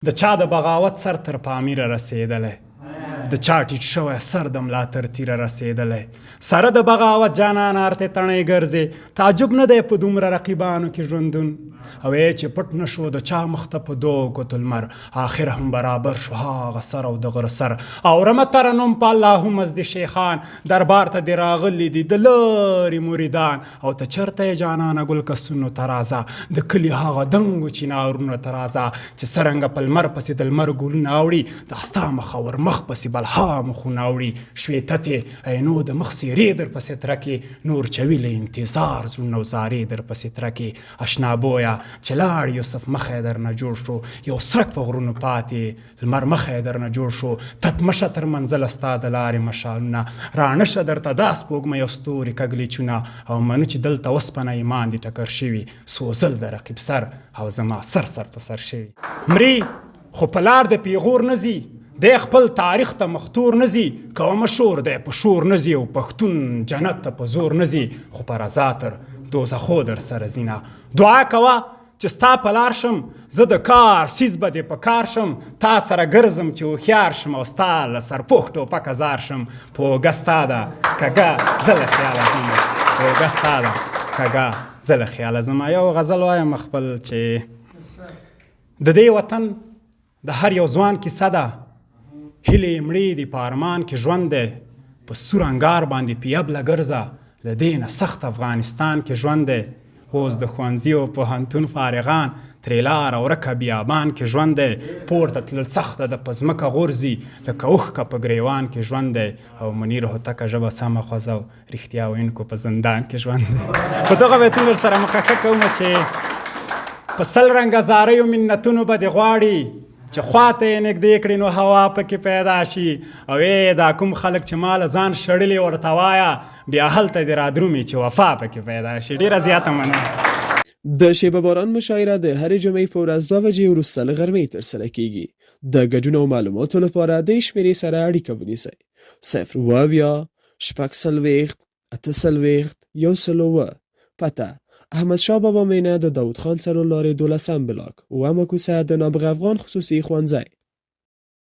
د چا د بغاوت سر تر پامیره رسېدلی د چا ټیټ شوی سر د ملا تر تیره رسېدلی سره د بغاوت جانان ارتې تڼۍ ګرځې تعجب نه دی په دومره رقیبانو کې ژوندون او چې پټ نه شو د چا مخ ته په دوو ګوتو لمر آخر هم برابر شو هغه سر او د غره سر اورمه ترنم په الله مزد شیخان دربار ته دې راغلي دي د لرې مریدان او ته چېرته یې جانانه ګل کسونو ته راځه د کلي هغه دنګو چینارونو ته راځه چې څرنګه په لمر پسې د لمر ګلونه اوړي دا ستا مخه ور مخ پسې بلها مخونه اوړي شوېتتې عینو د مخ څېرې در پسې ترکې نور چوي له انتظار زړونه وزارې در پسې ترکې اشنا بویه چې لاړ یوسف مخی درنه جوړ شو یو سرک په غرونو پاتې لمر مخی درنه جوړ شو تتمشه تر منزله ستا د لارې مشالونه رانشه درته دا سپوږمۍ او ستوري کږلېچونه او منو چې دلته اوسپنه ایمان دي ټکر شوي سوځل د رقیب سر او زما سر په سر شوي مري خو په لار د پیغور نه ځي دی خپل تاریخ ته مختور نه ځي که مشهور دی په شور نه ځي او پښتون جنت ته په زور نه ځي خو په رضا تر دوزخو در سره ځینه دعا کوه چې ستا په لار شم زه د کار سیز به دې په کار شم تا سره ګرځم چې هوښیار شم او ستا له سرپوښ ټوپکه زار شم په اوږه ستا ده کږه زه له خیاله ځم په اوږه ستا ده کږه زه له خیاله ځم یو غزل وایم خپل چې د دې وطن د هر یو ځوان کیسه ده هیلې مړې دي په ارمان کې ژوند دی په سور انګار باندې پیبله ګرځه له دې نه سخت افغانستان کې ژوند دی اوس د ښوونځي او پوهنتون فارغان ترې لاره ورکه بیابان کې ژوند دی پورته تلل سخته ده په ځمکه غورځي لکه اوښکه په ګریوان کې ژوند دی او منیر هوتکه ژبه سمه خوځه او رښتیا ویونکو په زندان کې ژوند دی په دغه بیتونو ورسره مخکښه کومه چې په سل رنګه زاریو منتونو به دې غواړي چې خواته یې نږدې کړي نو هوا پکې پیدا شي او دا کوم خلک چې ما له ځان شړلي ورته وایه بیا هلته دې رادرومي چې وفا پکې پیدا شي ډېره زیاته مننه د شیبه باران مشاعره د هرې جمعې په ورځ 2 بجې وروسته له غرمې ترسره کیږي د ګډون او معلوماتو لپاره د شمېرې سره اړیکه ونیسئ 0 8 1 پته احمدشاه بابا مینه د داود خان سرو لارې 12 بلاک و کوڅه د نابغه افغان خصوصي ښوونځی